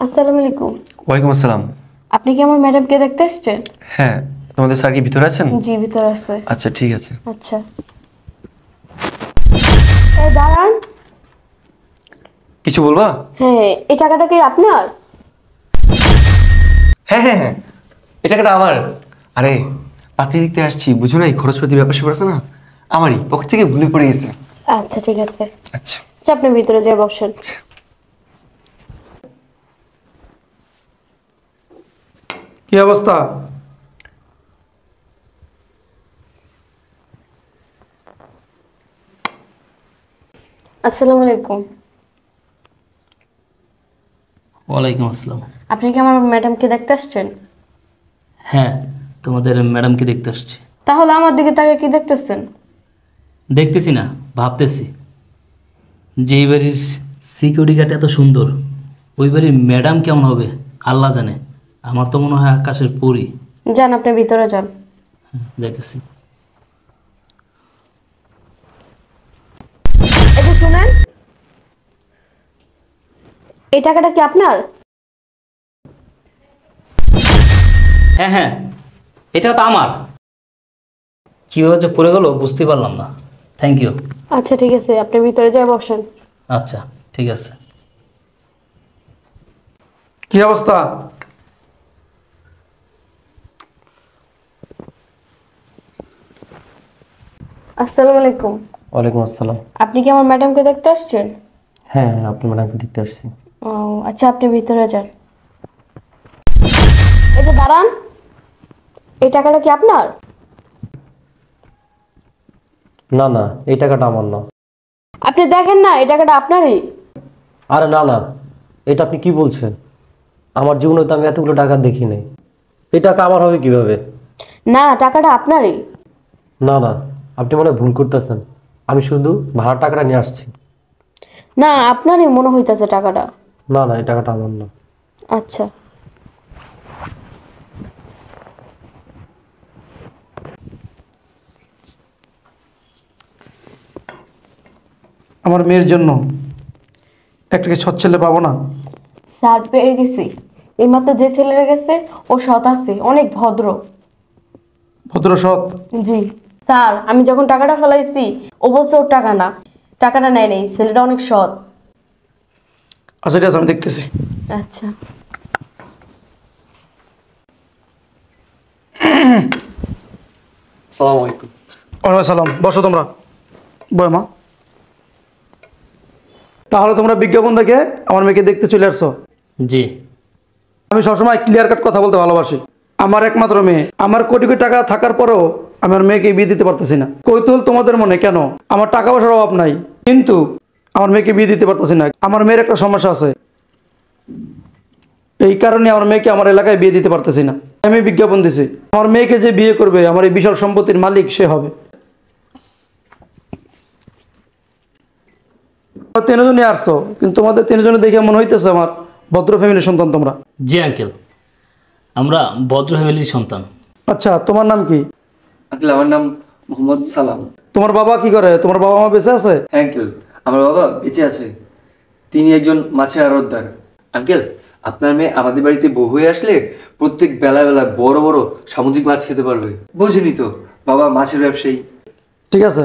আসসালামু আলাইকুম। ওয়ালাইকুম আসসালাম। আপনি কি আমার ম্যাডামকে দেখতে এসেছেন? হ্যাঁ, তোমাদের স্যার কি ভিতরে আছেন? জি, ভিতরে আছে। আচ্ছা, ঠিক আছে। আচ্ছা, এই দাঁড়ান। কিছু বলবা? হ্যাঁ, এই টাকাটা কি আপনার? হ্যাঁ হ্যাঁ হ্যাঁ, এই টাকাটা আমার। আরে, পাত্রী দেখতে আসছি, বুঝো না, এই খরচপাতি ব্যাপার স্যাপার আছে না, আমারই পকেট থেকে ভুলে পড়ে গেছে। আচ্ছা, ঠিক আছে। আচ্ছা আচ্ছা, আপনি ভিতরে যেয়ে বসেন। কি অবস্থা? আসসালামু আলাইকুম। ওয়ালাইকুম আসসালাম। আপনি কি আমার ম্যাডামকে দেখতে আসছেন? হ্যাঁ, তোমাদের ম্যাডামকে দেখতে আসছি। তাহলে আমার দিকে তাকে কি দেখতেছেন? দেখতেছি না, ভাবতেছি যে এই বাড়ির সিকিউরিটি গার্ড এত সুন্দর, ওই বাড়ির ম্যাডাম কেমন হবে আল্লাহ জানে। আমার তো মনে হয় আকাশের পরী। যান, আপনি ভিতরে যান। যাইতেছি। এই যে শুনেন, এই টাকাটা কি আপনার? হ্যাঁ হ্যাঁ, এটা তো আমার। কীভাবে যে পড়ে গেল বুঝতে পারলাম না। Thank you. আচ্ছা, ঠিক আছে, আপনি ভিতরে যেয়ে বসেন। আচ্ছা, ঠিক আছে। কি অবস্থা? আসসালামু আলাইকুম। ওয়ালাইকুম আসসালাম। আপনি কি আমার ম্যাডামকে দেখতে আসছেন? হ্যাঁ, আপনি ম্যাডামকে দেখতে আসছি। ও আচ্ছা, আপনি ভিতরে যান। এই যে দাঁড়ান, এই টাকাটা কি আপনার? না না, এই টাকাটা আমার না। আপনি দেখেন না, এই টাকাটা আপনারই। আরে না না, এটা আপনি কি বলছেন? আমার জীবনে তো আমি এতগুলো টাকা দেখি নাই। এই টাকা আমার হবে কিভাবে? না, টাকাটা আপনারই। না না, আপনি মনে হয় ভুল করতেছেন। আমি শুধু ভাড়ার টাকাটা নিয়ে আসছি। না, আপনারই মনে হইতাছে টাকাটা। না না, এই টাকাটা আমার না। আচ্ছা, আমার মেয়ের জন্য একটা সৎ ছেলে পাবো না? স্যার পেয়ে গেছি। এইমাত্র যে ছেলেরা গেছে ও সৎ আছে, অনেক ভদ্র। ভদ্র সৎ? জি স্যার, আমি যখন টাকাটা ফেলাইছি ও বলছে ওর টাকা না, টাকাটা নেয় নেই, ছেলেটা অনেক সৎ। আচ্ছা, ঠিক আছে, আমি দেখতেছি। আচ্ছা, আসসালামু আলাইকুম। ওয়ালাইকুম সালাম। বসো তোমরা। বয়মা, তাহলে তোমরা বিজ্ঞাপন দেখে আমার মেয়েকে দেখতে চলে আসছো? জি। আমি সবসময় ক্লিয়ার কাট কথা বলতে ভালোবাসি। আমার একমাত্র মেয়ে, আমার কোটি কোটি টাকা থাকার পরেও আমি আমার মেয়েকে বিয়ে দিতে পারতেছি না। কৌতূহল তোমাদের মনে কেন? আমার টাকা পয়সার অভাব নাই, কিন্তু আমার মেয়েকে বিয়ে দিতে পারতেছি না। আমার মেয়ের একটা সমস্যা আছে, এই কারণে আমার মেয়েকে আমার এলাকায় বিয়ে দিতে পারতেছি না। আমি বিজ্ঞাপন দিছি, আমার মেয়েকে যে বিয়ে করবে আমার এই বিশাল সম্পত্তির মালিক সে হবে। তিনজনই আসছো, কিন্তু তোমাদের তিনজনে দেখে মনে হইতেছে আমার ভদ্র ফ্যামিলির সন্তান তোমরা। জি আঙ্কেল, আমরা ভদ্র ফ্যামিলির সন্তান। আচ্ছা, তোমার নাম কি? আঙ্কেল, আমার নাম মোহাম্মদ সালাম। তোমার বাবা কি করে? তোমার বাবা মা বেঁচে আছে? হ্যাঁ আঙ্কেল, আমার বাবা বেঁচে আছে। তিনি একজন মাছের আড়তদার। আঙ্কেল, আপনার মেয়ে আমাদের বাড়িতে বউ হয়ে আসলে প্রত্যেক বেলা বেলা বড় বড় সামুদ্রিক মাছ খেতে পারবে। বুঝিনি তো, বাবা মাছের ব্যবসায়ী। ঠিক আছে,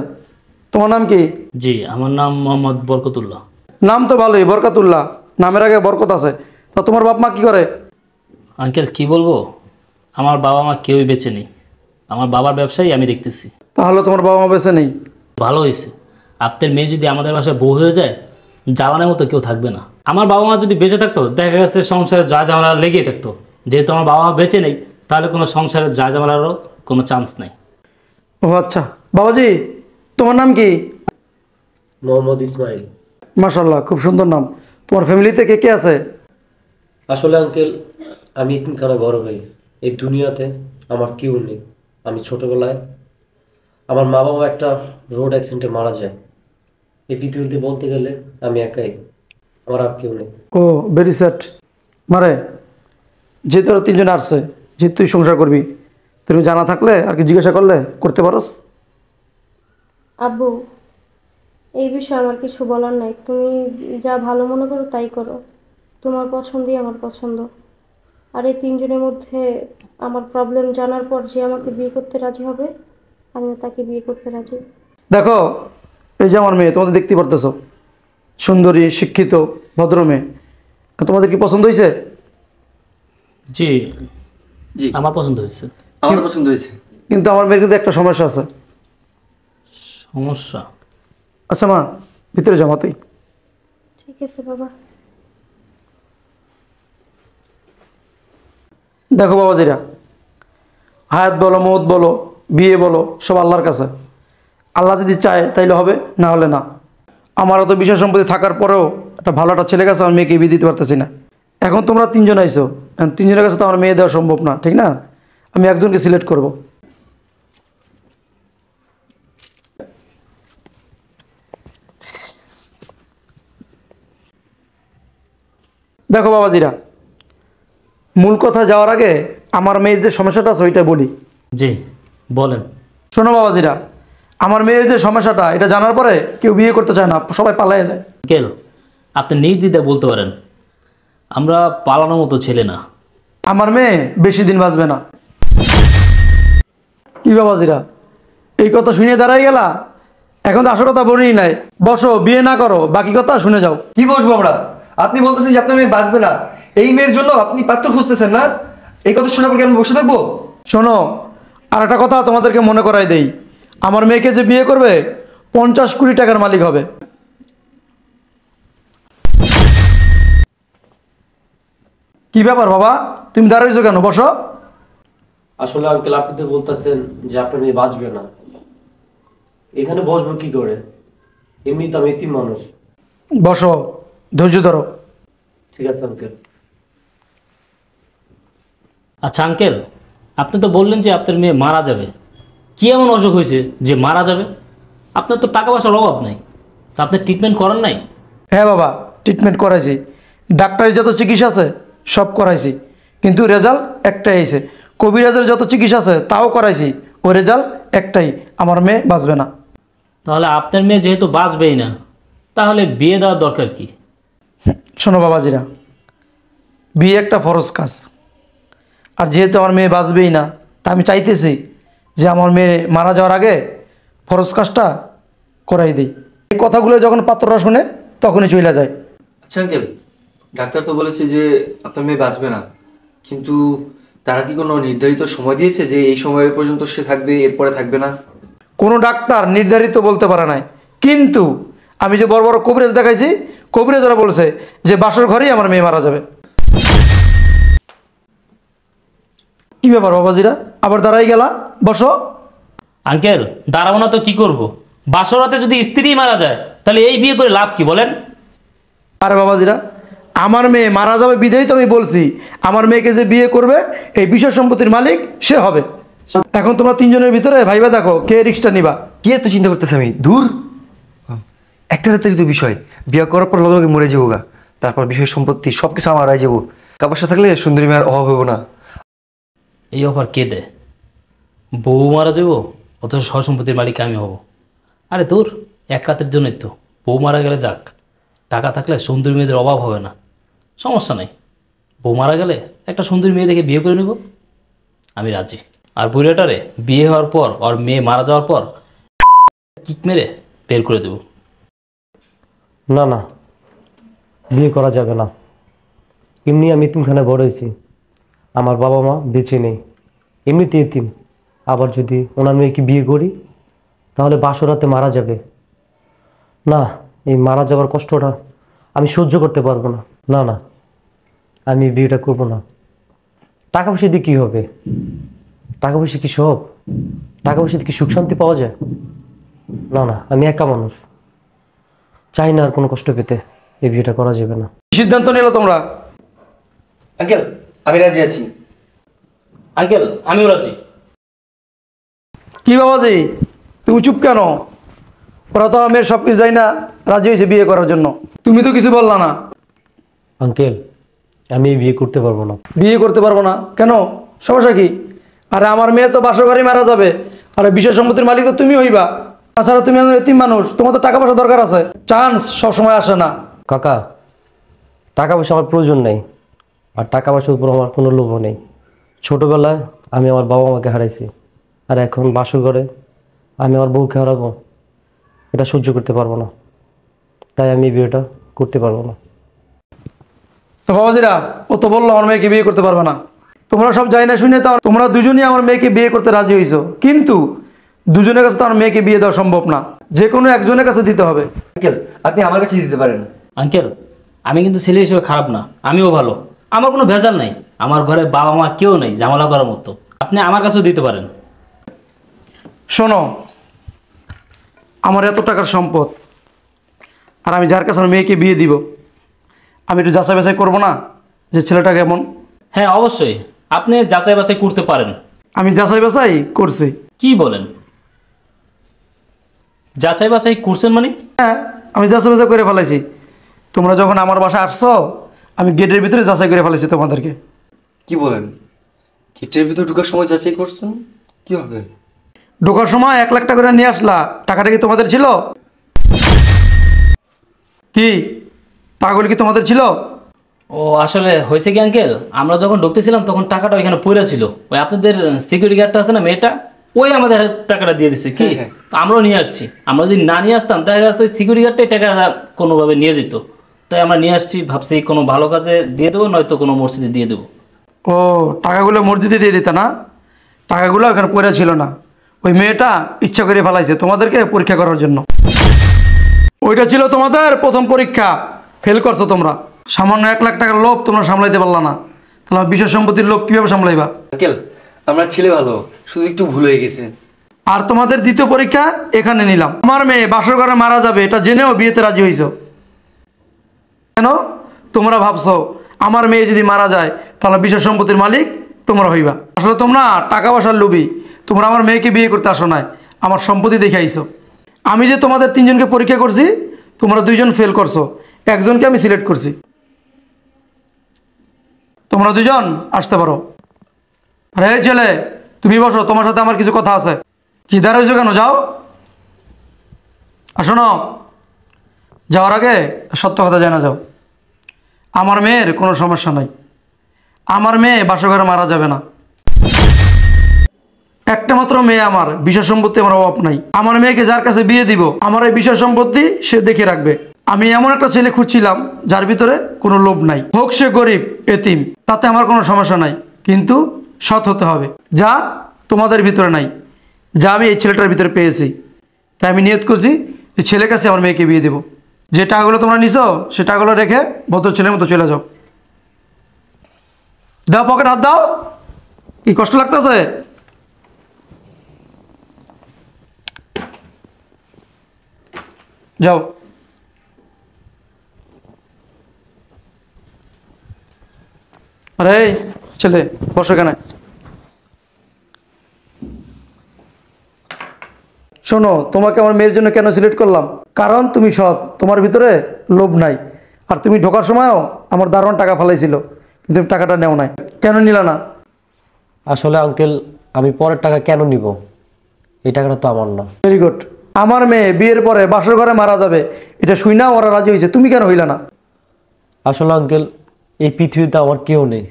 তোমার নাম কি? জি, আমার নাম মোহাম্মদ বরকতুল্লাহ। নাম তো ভালোই, বরকাতুল্লাহ, নামের আগে বরকত আছে। তা তোমার বাপ মা কি করে? আঙ্কেল কি বলবো, আমার বাবা মা কেউই বেঁচে নেই। আমার বাবার ব্যবসায়ী আমি দেখতেছি। তাহলে তোমার বাবা মা বেঁচে নেই? ভালো হয়েছে, আপনার মেয়ে যদি আমাদের বাসায় বউ হয়ে যায়, জ্বালানোর মতো কেউ থাকবে না। আমার বাবা মা যদি বেঁচে থাকতো, দেখা গেছে সংসারে যা ঝামেলা লেগেই থাকতো। যেহেতু আমার বাবা মা বেঁচে নেই, তাহলে কোনো সংসারের যা ঝামেলারও কোনো চান্স নেই। ও আচ্ছা, বাবাজি তোমার নাম কি? মোহাম্মদ ইসমাইল। মাশাআল্লাহ, খুব সুন্দর নাম। তোমার ফ্যামিলিতে কে কে আছে? আসলে আঙ্কেল, আমি এতিমখানায় বড় হই। এই দুনিয়াতে আমার কেউ নেই। আমি ছোটবেলায় আমার মা বাবা একটা রোড অ্যাক্সিডেন্টে মারা যায়। এই পৃথিবীতে বলতে গেলে আমি একাই, আমার আর কেউ নেই। ও ভেরি স্যাড। মারে, যে তোরা তিনজন আসছে, যে তুই সংসার করবি, তুমি জানা থাকলে আর কি জিজ্ঞাসা করলে করতে পারোস? আব্বু, এই বিষয়ে আমার কিছু বলার নাই, তুমি যা ভালো মনে করো তাই করো। তোমার পছন্দই আমার পছন্দ। আর এই তিনজনের মধ্যে আমার প্রবলেম জানার পর যে আমাকে বিয়ে করতে রাজি হবে, আমিও তাকে বিয়ে করতে রাজি। দেখো, এই যে আমার মেয়ে, তোমাদের দেখতে পারতেছো, সুন্দরী, শিক্ষিত, ভদ্র মেয়ে। তোমাদের কি পছন্দ হয়েছে? জি, জি, আমার পছন্দ হয়েছে। আমার পছন্দ হয়েছে। কিন্তু আমার মেয়ের কিন্তু একটা সমস্যা আছে। সমস্যা? আচ্ছা মা, ভিতরে যাও মা তুই। ঠিক আছে বাবা। দেখো বাবাজিরা, হায়াত বলো, মৌত বলো, বিয়ে বলো, সব আল্লাহর কাছে। আল্লাহ যদি চায় তাইলে হবে, না হলে না। আমারও তো বিষয় সম্পত্তি থাকার পরেও একটা ভালো একটা ছেলে কাছে আমার মেয়েকে বিয়ে দিতে পারতেছি না। এখন তোমরা তিনজন আইছো, এখন তিনজনের কাছে তো আমার মেয়ে দেওয়া সম্ভব না, ঠিক না? আমি একজনকে সিলেক্ট করব। দেখো বাবাজিরা, মূল কথা যাওয়ার আগে আমার মেয়ের যে সমস্যাটা আছে ওইটা বলি। জি, বলেন। শোনো বাবাজিরা, আমার মেয়ের যে সমস্যাটা, এটা জানার পরে কেউ বিয়ে করতে চায় না, সবাই পালাইয়া যায়। আঙ্কেল, আপনি নির্দ্বিধায় বলতে পারেন, আমরা পালানোর মতো ছেলে না। আমার মেয়ে বেশি দিন বাঁচবে না। কি বাবাজিরা, এই কথা শুনে দাঁড়াই গেলা? এখন তো আসল কথা বলেই নাই। বসো, বিয়ে না করো, বাকি কথা শুনে যাও। কি বসবো আমরা? আপনি বলতেছেন যে আপনার মেয়ে বাঁচবে না, এই মেয়ের জন্য আপনি পাত্র খুঁজতেছেন না? এই কথা শোনার পর কি আমি বসে থাকবো? শোনো, আর একটা কথা তোমাদেরকে মনে করাই দেই, আমার মেয়েকে যে বিয়ে করবে 50 কোটি টাকার মালিক হবে। কি ব্যাপার বাবা, তুমি দাঁড়াইছো কেন? বসো। আসলে আঙ্কেল, আপনি তো বলতেছেন যে আপনার মেয়ে বাঁচবে না, এখানে বসবো কি করে? এমনি তো আমি এতিম মানুষ। বসো, ধৈর্য ধরো। ঠিক আছে আঙ্কেল। আচ্ছা আঙ্কেল, আপনি তো বললেন যে আপনার মেয়ে মারা যাবে। কি এমন অসুখ হয়েছে যে মারা যাবে? আপনার তো টাকা পয়সার অভাব নাই, তা আপনি ট্রিটমেন্ট করেন নাই? হ্যাঁ বাবা, ট্রিটমেন্ট করাইছি, ডাক্তারের যত চিকিৎসা আছে সব করাইছি, কিন্তু রেজাল্ট একটাই আইছে। কবিরাজের যত চিকিৎসা আছে তাও করাইছি, ওই রেজাল্ট একটাই, আমার মেয়ে বাঁচবে না। তাহলে আপনার মেয়ে যেহেতু বাঁচবেই না, তাহলে বিয়ে দেওয়ার দরকার কি? শোনো বাবাজিরা, বিয়ে একটা ফরজ কাজ, আর যেহেতু আমার মেয়ে বাঁচবেই না, তা আমি চাইতেছি যে আমার মেয়ে মারা যাওয়ার আগে ফরজ কাজটা করাই দিই। এই কথাগুলো যখন পাত্ররা শুনে তখনই চলে যায়। আচ্ছা আঙ্কেল, ডাক্তার তো বলেছে যে আপনার মেয়ে বাঁচবে না, কিন্তু তারা কি কোনো নির্ধারিত সময় দিয়েছে যে এই সময় পর্যন্ত সে থাকবে, এরপরে থাকবে না? কোনো ডাক্তার নির্ধারিত বলতে পারে নাই, কিন্তু আমি যে বড় বড় কবিরাজ দেখাইছি, কবিরাজরা বলছে যে বাসর ঘরেই আমার মেয়ে মারা যাবে। কি ব্যাপার বাবাজিরা, আবার দাঁড়াই গেলা? বসো। আঙ্কেল, দাঁড়াবো না তো কি করব? বাসরাতে যদি স্ত্রী মারা যায়, তাহলে এই বিয়ে করে লাভ কি বলেন? আরে বাবাজিরা, আমার মেয়ে মারা যাবে বিধেই তো আমি বলছি, আমার মেয়েকে যে বিয়ে করবে এই বিষয় সম্পত্তির মালিক সে হবে। এখন তোমরা তিনজনের ভিতরে ভাইবা দেখো কে রিস্কটা নিবা। কি এত চিন্তা করতেছে আমি? দূর, একটা রাতেরই তো বিষয়, বিয়ে করার পর লগে লগে মরে যাবো গা, তারপর বিষয় সম্পত্তি সবকিছু আমার হয়ে যাবো। কাপাসা থাকলে সুন্দরী মেয়ের অভাব হবো না। এই অফার কে দেয়? বউ মারা যাবো, অথচ সহ সম্পত্তির মালিক আমি হব? আরে দূর, এক রাতের জন্যই তো। বউ মারা গেলে যাক, টাকা থাকলে সুন্দরী মেয়েদের অভাব হবে না, সমস্যা নেই। বউ মারা গেলে একটা সুন্দরী মেয়ে দেখে বিয়ে করে নেব, আমি রাজি। আর বুড়িয়াটারে বিয়ে হওয়ার পর, আর মেয়ে মারা যাওয়ার পর কিক মেরে বের করে দেব। না না, বিয়ে করা যাবে না। এমনি আমি এতিমখানায় বড় হয়েছি, আমার বাবা মা বেঁচে নেই, এমনিতে এতিম। আবার যদি ওনার মেয়েকে বিয়ে করি তাহলে বাসরাতে মারা যাবে। না, এই মারা যাওয়ার কষ্টটা আমি সহ্য করতে পারবো না। না না, আমি বিয়েটা করবো না। টাকা পয়সা দিয়ে কী হবে? টাকা পয়সা কি সব? টাকা পয়সা দিয়ে কি সুখ শান্তি পাওয়া যায়? না না, আমি একা মানুষ, চাই না আর কোনো কষ্ট পেতে। এই বিয়েটা করা যাবে না। সিদ্ধান্ত নিলে তোমরা? আঙ্কেল, আমি রাজি আছি। আঙ্কেল, আমিও রাজি। কি বাবাজি, তুমি চুপ কেন? ওরা তো আমার মেয়ের সব কিছু যাই না রাজি হয়েছে বিয়ে করার জন্য, তুমি তো কিছু বললা না। আঙ্কেল, আমি এই বিয়ে করতে পারবো না। বিয়ে করতে পারবো না কেন? সমস্যা কি? আরে আমার মেয়ে তো বাসর ঘরেই মারা যাবে, আরে বিষয় সম্পত্তির মালিক তো তুমি হইবা। তাছাড়া তুমি এতিম মানুষ, তোমার তো টাকা পয়সা দরকার আছে, চান্স সবসময় আসে না। কাকা, টাকা পয়সা আমার প্রয়োজন নেই, আর টাকা পয়সার উপর আমার কোনো লোভও নেই। ছোটোবেলায় আমি আমার বাবা মাকে হারাইছি, আর এখন বাসর ঘরে আমি আমার বউকে হারাবো, এটা সহ্য করতে পারবো না। তাই আমি বিয়েটা করতে পারবো না। তো বাবাজিরা, ও তো বললো আমার মেয়েকে বিয়ে করতে পারবে না। তোমরা সব যাই না শুনে তো তোমরা দুজনই আমার মেয়েকে বিয়ে করতে রাজি হয়েছো, কিন্তু দুজনের কাছে তো আমার মেয়েকে বিয়ে দেওয়া সম্ভব না, যে কোনো একজনের কাছে দিতে হবে। আঙ্কেল আপনি আমার কাছে দিতে পারেন। আঙ্কেল, আমি কিন্তু ছেলে হিসেবে খারাপ না, আমিও ভালো, আমার কোনো ভেজাল নাই, আমার ঘরে বাবা মা কেউ নেই ঝামেলা করার মতো, আপনি আমার কাছেও দিতে পারেন। শোনো, আমার এত টাকার সম্পদ, আর আমি যার কাছে আমার মেয়েকে বিয়ে দিব, আমি একটু যাচাই বাছাই করবো না যে ছেলেটা কেমন? হ্যাঁ অবশ্যই, আপনি যাচাই বাছাই করতে পারেন। আমি যাচাই বাছাই করছি। কি বলেন, যাচাই বাছাই করছেন মানে? হ্যাঁ, আমি যাচাই বাছাই করে ফেলাইছি। তোমরা যখন আমার বাসায় আসছো, আমি গেটের ভিতরে যাচাই করে ফেলেছি তোমাদেরকে। কি বলেন, গেটের ভিতর ঢোকার সময় যাচাই করছেন? কি হবে? ঢোকার সময় 1 লাখ টাকা করে নিয়ে আসলা, টাকাটা কি তোমাদের ছিল? কি টাকাগুলো কি তোমাদের ছিল? ও আসলে হয়েছে কি আঙ্কেল, আমরা যখন ঢুকতেছিলাম তখন টাকাটা ওইখানে পড়ে ছিল, ওই আপনাদের সিকিউরিটি গার্ডটা আছে না মেয়েটা, ওই আমাদের টাকাটা দিয়ে দিচ্ছে কি, হ্যাঁ। তো আমরাও নিয়ে আসছি। আমরা যদি না নিয়ে আসতাম দেখা যাচ্ছে ওই সিকিউরিটি গার্ডটাই টাকাটা কোনোভাবে নিয়ে যেত, তাই আমরা নিয়ে আসছি, ভাবছি কোনো ভালো কাজে দিয়ে দেবো, নয়তো কোনো মসজিদে দিয়ে দেবো। ও, টাকাগুলো মসজিদে দিয়ে দিতা না? টাকাগুলো ওখানে পড়ে ছিল না, ওই মেয়েটা ইচ্ছা করে ফেলাইছে তোমাদেরকে পরীক্ষা করার জন্য। ওইটা ছিল তোমাদের প্রথম পরীক্ষা, ফেল করছো তোমরা। সামান্য 1 লাখ টাকার লোভ তোমরা সামলাইতে পারলা না, তাহলে আমার বিশেষ সম্পত্তির লোভ কীভাবে সামলাইবা? আঙ্কেল আমরা ছেলে ভালো, শুধু একটু ভুল হয়ে গেছে। আর তোমাদের দ্বিতীয় পরীক্ষা এখানে নিলাম। আমার মেয়ে বাসর ঘরে মারা যাবে এটা জেনেও বিয়েতে রাজি হইছো কেন? তোমরা ভাবছো আমার মেয়ে যদি মারা যায় তাহলে বিশেষ সম্পত্তির মালিক তোমরা হইবা। আসলে তোমরা টাকা পয়সার লোভী, তোমরা আমার মেয়েকে বিয়ে করতে আসো নাই, আমার সম্পত্তি দেখে আইছো। আমি যে তোমাদের 3 জনকে পরীক্ষা করছি, তোমরা 2 জন ফেল করছো, একজনকে আমি সিলেক্ট করছি। তোমরা 2 জন আসতে পারো। আরে এই ছেলে, তুমি বসো, তোমার সাথে আমার কিছু কথা আছে। কি দাঁড়াইছো কেন? যাও, আসো না। যাওয়ার আগে সত্য কথা জানা যাও, আমার মেয়ের কোনো সমস্যা নাই, আমার মেয়ে বাসর ঘরে মারা যাবে না। একটা মাত্র মেয়ে আমার, বিষয় সম্পত্তি আমার অভাব নাই। আমার মেয়েকে যার কাছে বিয়ে দিব, আমার এই বিষয় সম্পত্তি সে দেখে রাখবে। আমি এমন একটা ছেলে খুঁজছিলাম যার ভিতরে কোনো লোভ নাই, হোক সে গরিব এতিম, তাতে আমার কোনো সমস্যা নাই, কিন্তু সৎ হতে হবে, যা তোমাদের ভিতরে নাই, যা আমি এই ছেলেটার ভিতরে পেয়েছি। তাই আমি নিয়ত করছি এই ছেলের কাছে আমার মেয়েকে বিয়ে দেবো। যে টাকাগুলো তোমরা নিছো সে টাকাগুলো রেখে ভদ্র ছেলের মতো চলে যাও। দাও, পকেট হাত দাও। কি কষ্ট লাগতেছে? যাও। আরে এই ছেলে, বসো এখানে। শোনো, তোমাকে আমার মেয়ের জন্য কেন সিলেক্ট করলাম? কারণ তুমি সৎ, তোমার ভিতরে লোভ নাই, আর তুমি ঢোকার সময়ও আমার দারুণ টাকা ফেলাইছিল, কিন্তু তুমি টাকাটা নেও নাই। কেন নিলা না? আসলে আঙ্কেল, আমি পরের টাকা কেন নিব? এই টাকাটা তো আমার না। Very good. আমার মেয়ে বিয়ের পরে বাসর ঘরে মারা যাবে এটা শুই না ওরা রাজি হয়েছে, তুমি কেন হইলা না? আসলে আঙ্কেল, এই পৃথিবীতে আমার কেউ নেই,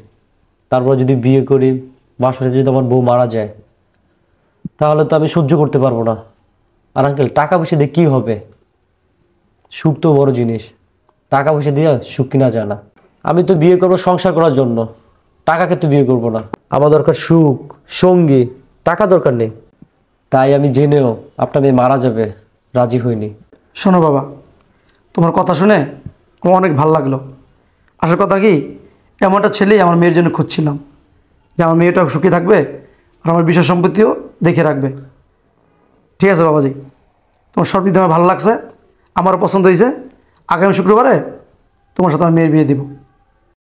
তারপর যদি বিয়ে করি, বাসরে যদি আমার বউ মারা যায়, তাহলে তো আমি সহ্য করতে পারবো না। আর আঙ্কেল, টাকা পয়সা দিয়ে কী হবে? সুখ তো বড় জিনিস, টাকা পয়সা দিয়ে সুখ কিনা যায় না। আমি তো বিয়ে করবো সংসার করার জন্য, টাকাকে তো বিয়ে করবো না। আমার দরকার সুখ, সঙ্গী, টাকা দরকার নেই। তাই আমি জেনেও আপনার মেয়ে মারা যাবে রাজি হইনি। শোনো বাবা, তোমার কথা শুনে আমার অনেক ভালো লাগলো। আসল কথা কি, এমন একটা ছেলেই আমার মেয়ের জন্য খুঁজছিলাম, যে আমার মেয়েটাও সুখী থাকবে আর আমার বিষয় সম্পত্তিও দেখে রাখবে। ঠিক আছে বাবাজি, তোমার সব দিক দিয়ে আমার ভালো লাগছে, আমারও পছন্দ হয়েছে। আগামী শুক্রবারে তোমার সাথে আমার মেয়ের বিয়ে দিব।